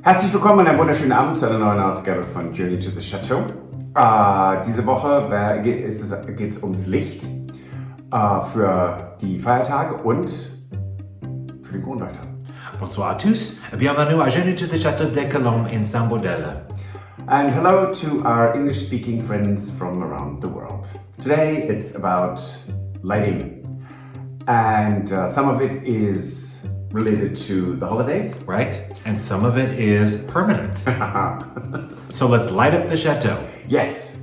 Herzlich willkommen und einen wunderschönen Abend zu einer neuen Ausgabe von Journey to the Chateau. Diese Woche geht es ums Licht für die Feiertage und für den Kronleuchter. Bonsoir à tous, bienvenue à Journey to the Chateau de Colombe in Saint-Baudel. And hello to our English-speaking friends from around the world. Today it's about lighting, and some of it is related to the holidays. Right? And some of it is permanent. So let's light up the chateau. Yes.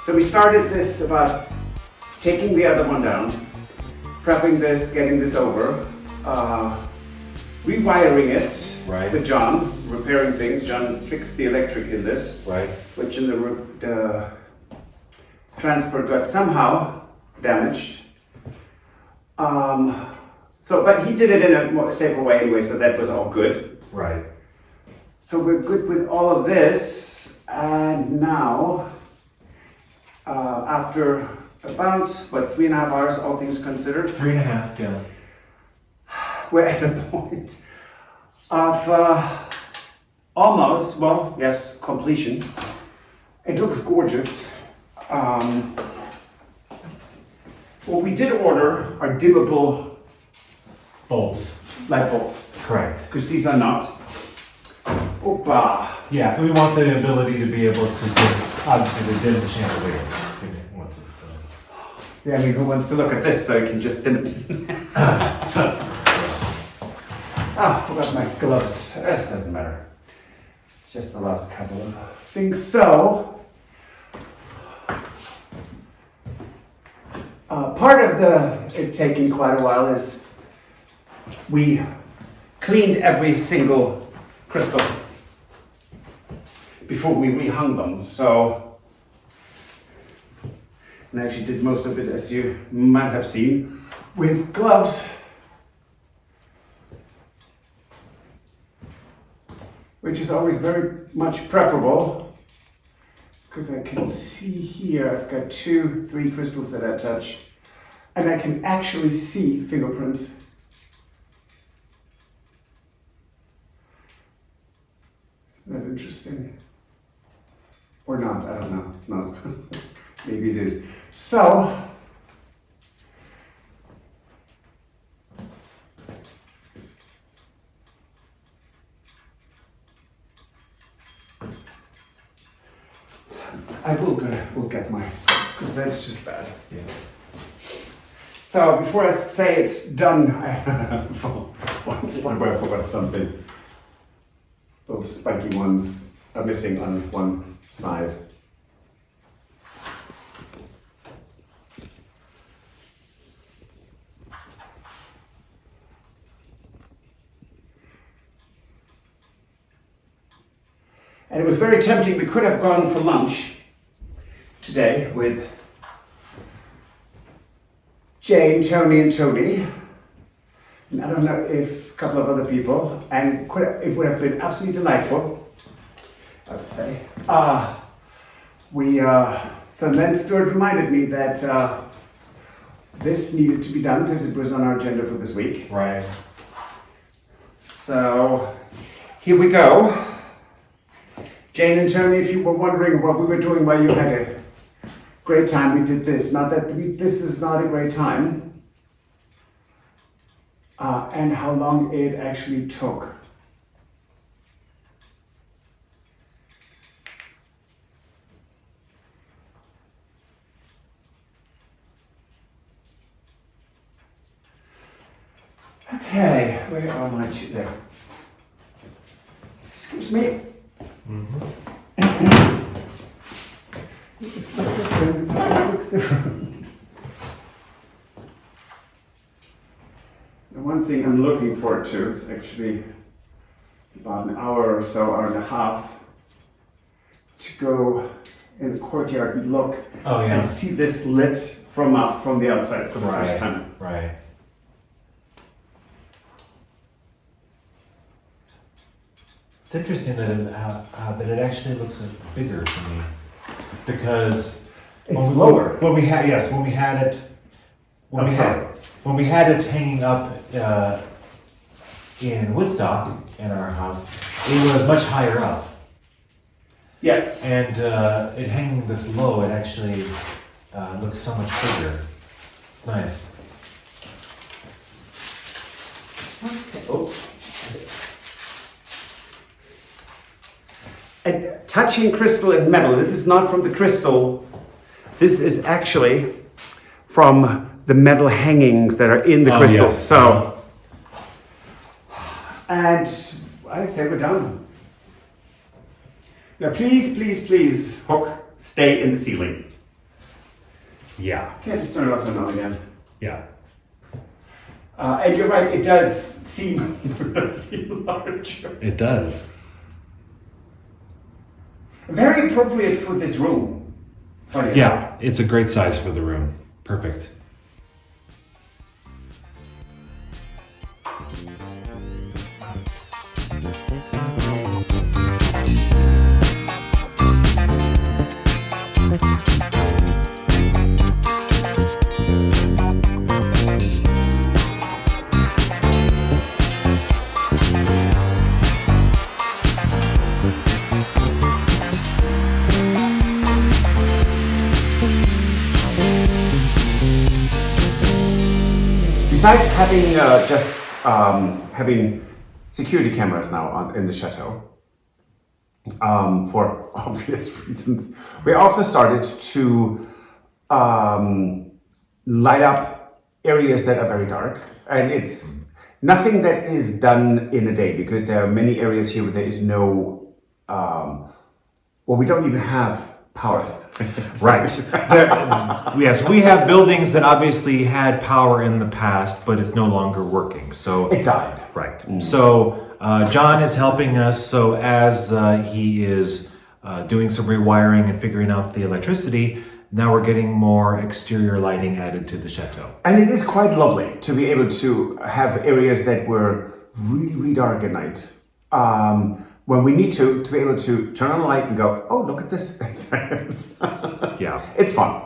So we started this about taking the other one down, prepping this, getting this over, rewiring it Right. with John, repairing things. John fixed the electric in this, Right. which in the transport got somehow damaged. But he did it in a more safer way anyway, so that was all good. Right. So we're good with all of this, and now, after about, 3.5 hours, all things considered, 3.5, yeah. we're at the point of almost, well, yes, completion. It looks gorgeous. What we did order are dimmable Bulbs. light bulbs, Correct. because these are not. Opa. Yeah, we want the ability to be able to dim, obviously, to dim the chandelier. If we want to, so. Yeah, I mean, who wants to look at this so you can just dim it? Forgot my gloves. It doesn't matter. It's just the last couple of things. So, part of it taking quite a while is we cleaned every single crystal before we rehung them. So, and I actually did most of it, as you might have seen, with gloves. Which is always very much preferable, because I can see here, I've got 2, 3 crystals that I touch, and I can actually see fingerprints. Isn't that interesting? Or not, I don't know, it's not. Maybe it is. So, we'll get my, because that's just bad. Yeah. So before I say it's done, I forgot something. Those spiky ones are missing on one side. And it was very tempting. We could have gone for lunch today with Jane, Tony, and Tony. And I don't know if a couple of other people. And it would have been absolutely delightful, I would say. So then Stuart reminded me that this needed to be done because it was on our agenda for this week. Right. So here we go. Jane and Tony, if you were wondering what we were doing while you had a great time, we did this. Not that this is not a great time, and how long it actually took. Okay, where are my two there? Excuse me. It's not different. It looks different. The one thing I'm looking forward to is actually about an hour or so, hour and a half, to go in the courtyard and look and see this lit from the outside for the first time. Right. It's interesting that it actually looks bigger to me, because it's lower. When we had it hanging up in Woodstock in our house, it was much higher up. Yes. And it hanging this low, it actually looks so much bigger. It's nice. Okay. Oh. And touching crystal and metal, this is not from the crystal, this is actually from the metal hangings that are in the crystal. Yes. So, and I'd say we're done. Now please, please, please, hook, stay in the ceiling. Yeah. Can't just turn it off and on again. Yeah. And you're right, it does seem larger. It does. Very appropriate for this room. Funny enough. Yeah, it's a great size for the room. Perfect. besides having having security cameras now in the chateau, for obvious reasons, we also started to light up areas that are very dark, and it's nothing that is done in a day, because there are many areas here where there is no, we don't even have power. Right. Yes, we have buildings that obviously had power in the past, but it's no longer working. So It died. right. So John is helping us. So as he is doing some rewiring and figuring out the electricity, now we're getting more exterior lighting added to the chateau. And it is quite lovely to be able to have areas that were really, really dark at night. When we need to be able to turn on a light and go, oh, look at this. Yeah. It's fun.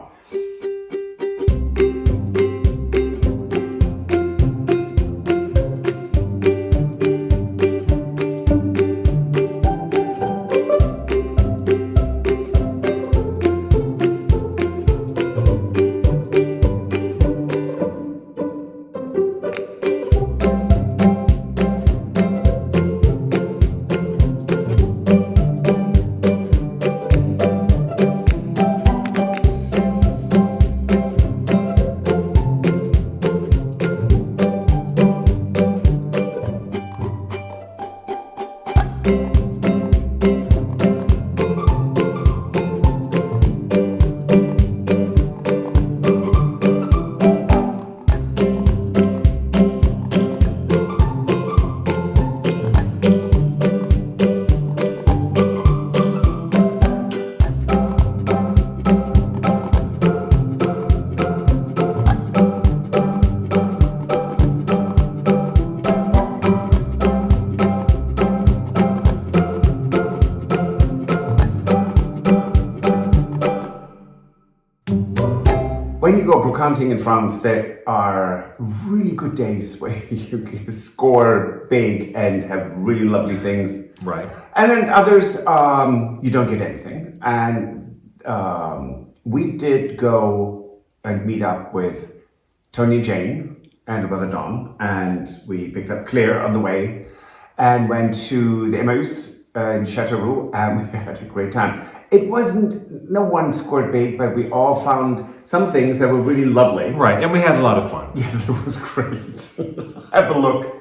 When you go brocanting in France, there are really good days where you can score big and have really lovely things. Right. And then others, you don't get anything. And we did go and meet up with Tony and Jane and her brother Don, and we picked up Claire on the way and went to the Emmaüs in Château, and we had a great time. It wasn't, no one scored big, but we all found some things that were really lovely. Right, and we had a lot of fun. Yes, it was great. Have a look.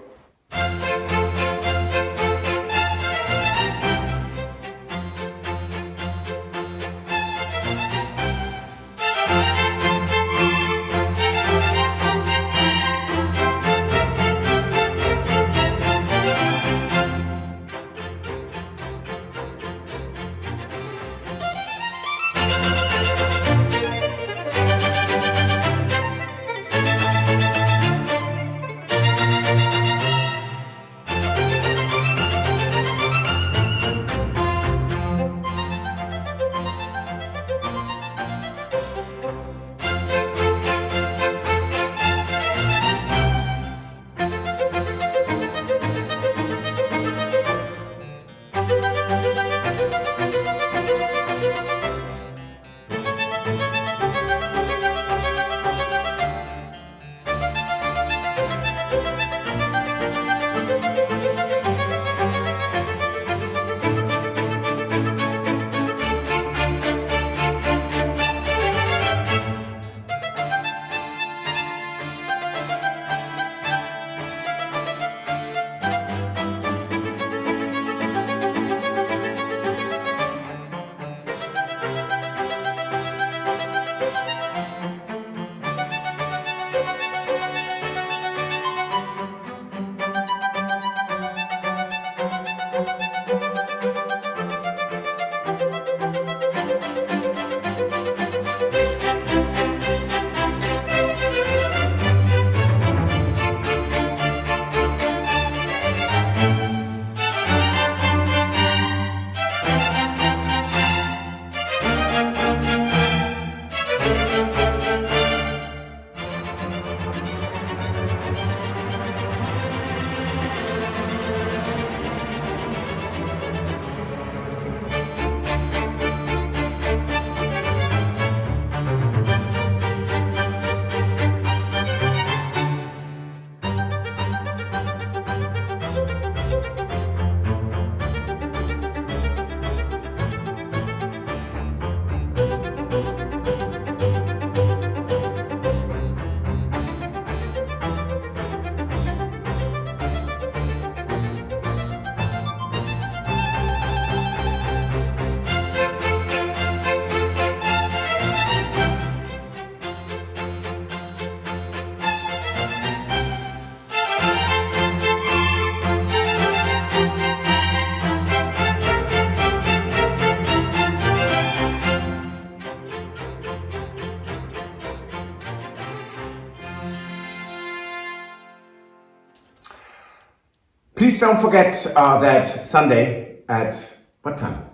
Please don't forget that Sunday at what time?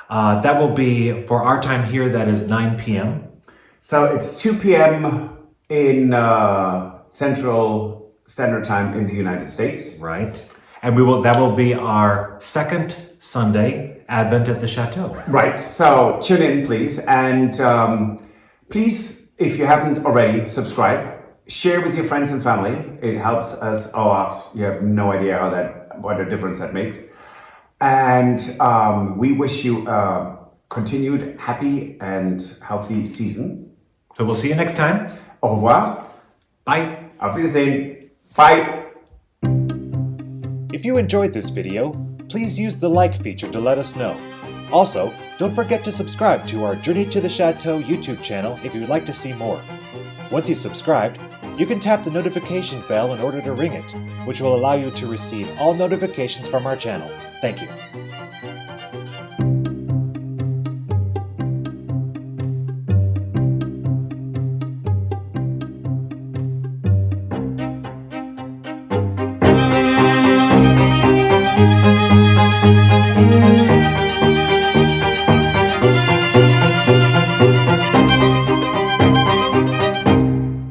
That will be, for our time here, that is 9 p.m. So it's 2 p.m. in Central Standard Time in the United States. Right. And that will be our second Sunday Advent at the Chateau. Right. So tune in, please. And please, if you haven't already, subscribe. Share with your friends and family. It helps us a lot. You have no idea what a difference that makes. And we wish you a continued happy and healthy season. So we'll see you next time. Au revoir. Bye. Auf Wiedersehen. Bye. If you enjoyed this video, please use the like feature to let us know. Also, don't forget to subscribe to our Journey to the Chateau YouTube channel if you would like to see more. Once you've subscribed, you can tap the notification bell in order to ring it, which will allow you to receive all notifications from our channel. Thank you.